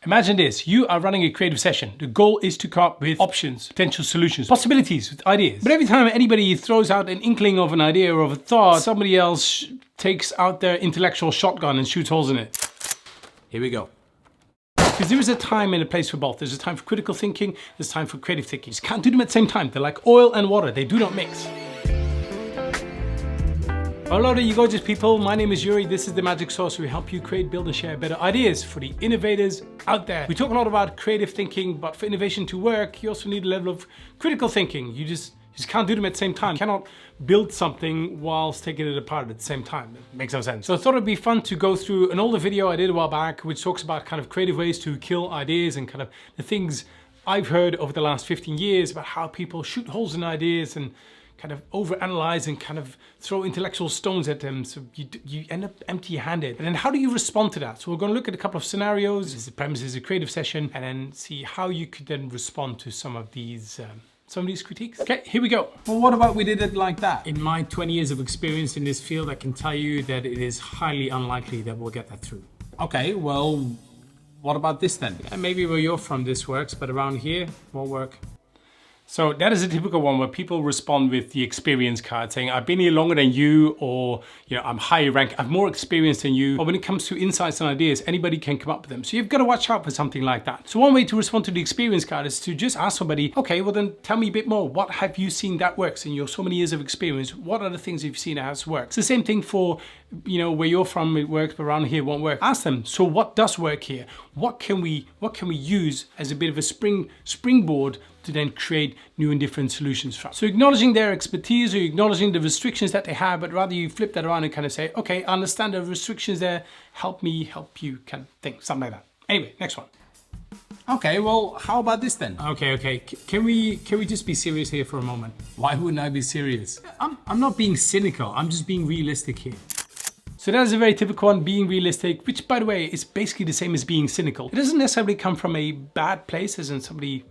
Imagine this, you are running a creative session. The goal is to come up with options, potential solutions, possibilities, ideas. But every time anybody throws out an inkling of an idea or of a thought, somebody else takes out their intellectual shotgun and shoots holes in it. Here we go. Because there is a time and a place for both. There's a time for critical thinking, there's time for creative thinking. You just can't do them at the same time. They're like oil and water, they do not mix. Hello there you gorgeous people, my name is Yuri, this is The Magic Sauce where we help you create, build and share better ideas for the innovators out there. We talk a lot about creative thinking, but for innovation to work, you also need a level of critical thinking. You just can't do them at the same time. You cannot build something whilst taking it apart at the same time. It makes no sense. So I thought it'd be fun to go through an older video I did a while back, which talks about kind of creative ways to kill ideas and kind of the things I've heard over the last 15 years about how people shoot holes in ideas and kind of overanalyze and kind of throw intellectual stones at them, so you end up empty-handed. And then how do you respond to that? So we're going to look at a couple of scenarios. The premise is a creative session, and then see how you could then respond to some of these critiques. Okay, here we go. Well, what about we did it like that? In my 20 years of experience in this field, I can tell you that it is highly unlikely that we'll get that through. Okay, well, what about this then? And maybe where you're from this works, but around here won't work. So that is a typical one where people respond with the experience card saying, I've been here longer than you, or I'm higher ranked, I've more experience than you. Or when it comes to insights and ideas, anybody can come up with them. So you've got to watch out for something like that. So one way to respond to the experience card is to just ask somebody, okay, well then tell me a bit more. What have you seen that works in your so many years of experience? What are the things you've seen that has worked? It's the same thing for, where you're from, it works, but around here it won't work. Ask them, so what does work here? What can we use as a bit of a springboard to then create new and different solutions from? So acknowledging their expertise or acknowledging the restrictions that they have, but rather you flip that around and kind of say, okay, I understand the restrictions there, help me help you kind of thing, something like that. Anyway, next one. Okay, well, how about this then? Okay. Can we just be serious here for a moment? Why wouldn't I be serious? I'm not being cynical, I'm just being realistic here. So that is a very typical one, being realistic, which by the way is basically the same as being cynical. It doesn't necessarily come from a bad place, as in somebody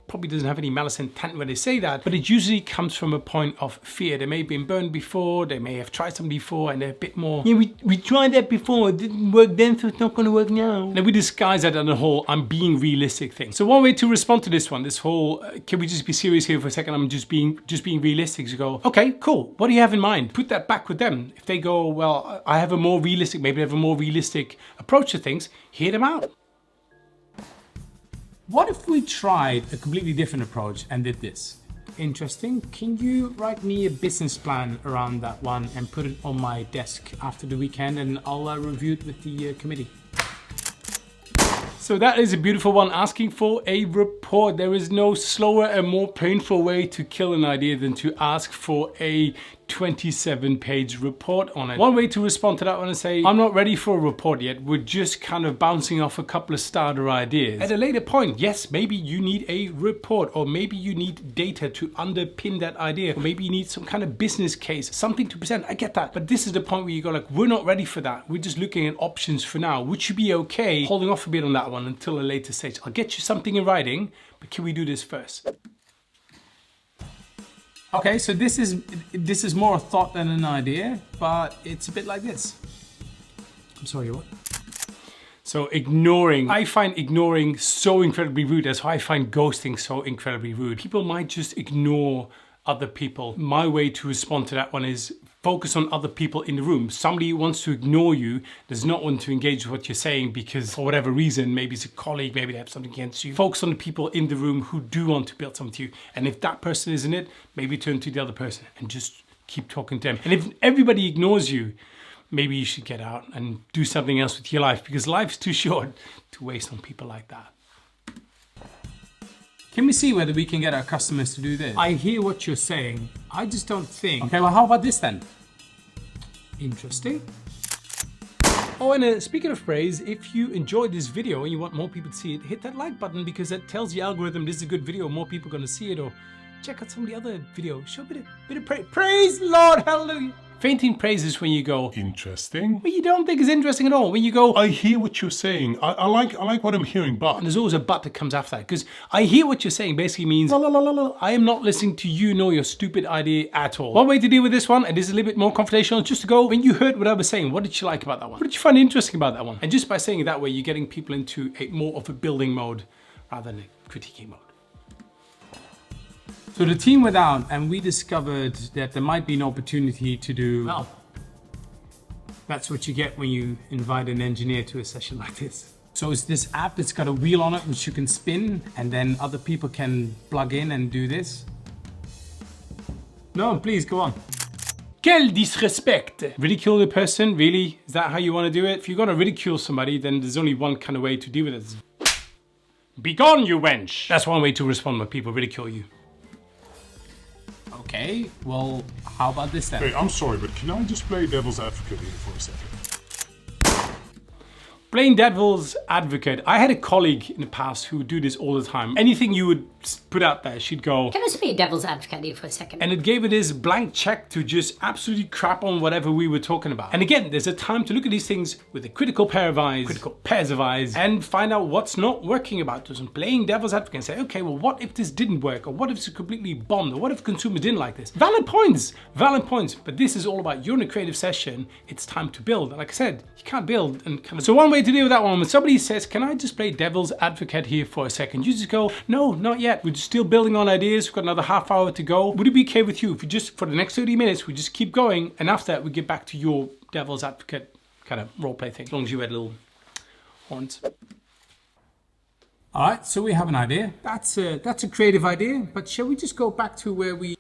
probably doesn't have any malice intent when they say that, but it usually comes from a point of fear. They may have been burned before, they may have tried something before, and they're a bit more, we tried that before, it didn't work then, so it's not going to work now. And then we disguise that on the whole I'm being realistic thing. So one way to respond to this one, this whole, can we just be serious here for a second, I'm just being realistic, to go, okay, cool, what do you have in mind? Put that back with them. If they go, well, I have a more realistic, maybe they have a more realistic approach to things, hear them out. What if we tried a completely different approach and did this? Interesting. Can you write me a business plan around that one and put it on my desk after the weekend, and I'll review it with the committee? So that is a beautiful one, asking for a report. There is no slower and more painful way to kill an idea than to ask for a 27-page report on it. One way to respond to that one is say, I'm not ready for a report yet. We're just kind of bouncing off a couple of starter ideas. At a later point, yes, maybe you need a report, or maybe you need data to underpin that idea, or maybe you need some kind of business case, something to present. I get that. But this is the point where you go like, we're not ready for that. We're just looking at options for now. Would you be okay holding off a bit on that one until a later stage? I'll get you something in writing, but can we do this first? Okay, so this is more a thought than an idea, but it's a bit like this. I'm sorry, what? So ignoring, I find ignoring so incredibly rude. That's why I find ghosting so incredibly rude. People might just ignore other people. My way to respond to that one is focus on other people in the room. Somebody wants to ignore you, does not want to engage with what you're saying because for whatever reason, maybe it's a colleague, maybe they have something against you. Focus on the people in the room who do want to build something to you. And if that person isn't it, maybe turn to the other person and just keep talking to them. And if everybody ignores you, maybe you should get out and do something else with your life, because life's too short to waste on people like that. Can we see whether we can get our customers to do this? I hear what you're saying. I just don't think. Okay, well, how about this then? Interesting. Oh, and speaking of praise, if you enjoyed this video and you want more people to see it, hit that like button, because that tells the algorithm this is a good video, more people are going to see it. Or check out some of the other videos. Show a bit of praise. Praise Lord, hallelujah. Fainting praise is when you go, Interesting. well, you don't think it's interesting at all. When you go, I hear what you're saying. I like what I'm hearing, but and there's always a but that comes after that. Because I hear what you're saying basically means, la, la, la, la, la. I am not listening to you nor your stupid idea at all. One way to deal with this one, and this is a little bit more confrontational, just to go, when you heard what I was saying, what did you like about that one? What did you find interesting about that one? And just by saying it that way, you're getting people into more of a building mode rather than a critiquing mode. So the team went out and we discovered that there might be an opportunity to do... Well, that's what you get when you invite an engineer to a session like this. So it's this app that's got a wheel on it which you can spin and then other people can plug in and do this. No, please go on. Quel disrespect! Ridicule the person, really? Is that how you want to do it? If you're going to ridicule somebody, then there's only one kind of way to deal with it. Be gone, you wench! That's one way to respond when people ridicule you. Okay, well, how about this then? hey, I'm sorry, but can I just play devil's advocate here for a second? Playing devil's advocate. I had a colleague in the past who would do this all the time. Anything you would put out there, she'd go, Can I just be devil's advocate here for a second? and it gave her this blank check to just absolutely crap on whatever we were talking about. And again, there's a time to look at these things with a critical pair of eyes, critical pairs of eyes, and find out what's not working about us. And playing devil's advocate and say, okay, well, what if this didn't work? Or what if it's completely bombed? Or what if consumers didn't like this? Valid points, valid points. But this is all about, you're in a creative session, it's time to build. And like I said, you can't build and kind of... So one way to deal with that one, when somebody says, can I just play devil's advocate here for a second? You just go, no, not yet. We're still building on ideas. We've got another half hour to go. Would it be okay with you if we just, for the next 30 minutes, we just keep going, and after that we get back to your devil's advocate kind of role play thing, as long as you had little horns. All right, so we have an idea. That's a creative idea, but shall we just go back to where we...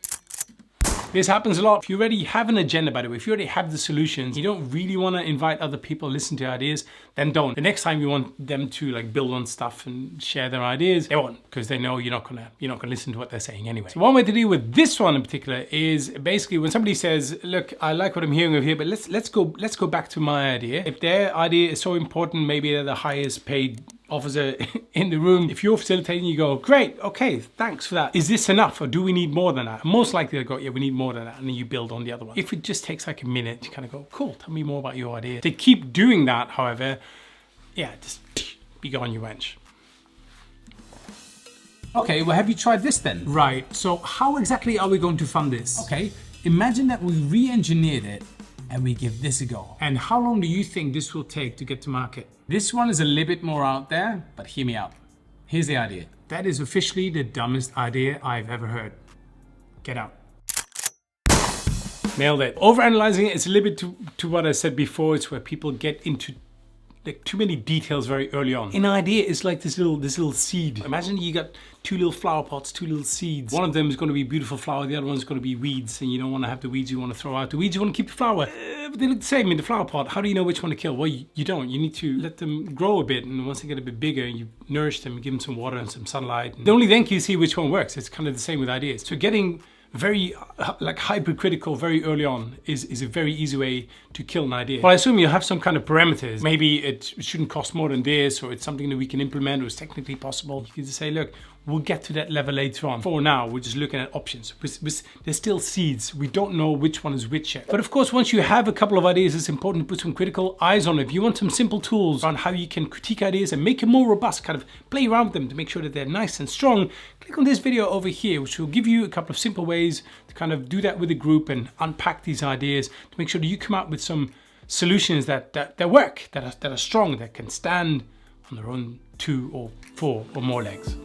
This happens a lot. If you already have an agenda, by the way, if you already have the solutions, you don't really want to invite other people, listen to ideas, then don't. The next time you want them to like build on stuff and share their ideas, they won't, because they know you're not gonna listen to what they're saying anyway. So one way to deal with this one in particular is basically when somebody says, look, I like what I'm hearing over here, but let's go back to my idea. If their idea is so important, maybe they're the highest paid officer in the room. If you're facilitating, you go, great, okay, thanks for that. Is this enough, or do we need more than that? Most likely they'll go, yeah, we need more than that, and then you build on the other one. If it just takes like a minute, you kind of go, cool, tell me more about your idea. To keep doing that, however, yeah, just be gone, you wench. Okay, well, have you tried this then? Right, so how exactly are we going to fund this? Okay, imagine that we re-engineered it and we give this a go. And how long do you think this will take to get to market? This one is a little bit more out there, but hear me out. Here's the idea. That is officially the dumbest idea I've ever heard. Get out. Nailed it. Overanalyzing it is a little bit to what I said before. It's where people get into like too many details very early on. An idea is like this little seed. Imagine you got two little flower pots, two little seeds. One of them is going to be beautiful flower, the other one's going to be weeds, and you don't want to have the weeds, you want to throw out the weeds, you want to keep the flower. But they look the same in the flower pot. How do you know which one to kill? Well, you don't. You need to let them grow a bit, and once they get a bit bigger, you nourish them, give them some water and some sunlight. And only then can you see which one works. It's kind of the same with ideas. So getting very like hypercritical very early on is a very easy way to kill an idea. Well, I assume you have some kind of parameters. Maybe it shouldn't cost more than this, or it's something that we can implement, or it's technically possible. You can just say, look, we'll get to that level later on. For now, we're just looking at options. There's still seeds. We don't know which one is which yet. But of course, once you have a couple of ideas, it's important to put some critical eyes on it. If you want some simple tools on how you can critique ideas and make them more robust, kind of play around with them to make sure that they're nice and strong, click on this video over here, which will give you a couple of simple ways to kind of do that with a group and unpack these ideas to make sure that you come out with some solutions that work, that are strong, that can stand on their own 2 or 4 or more legs.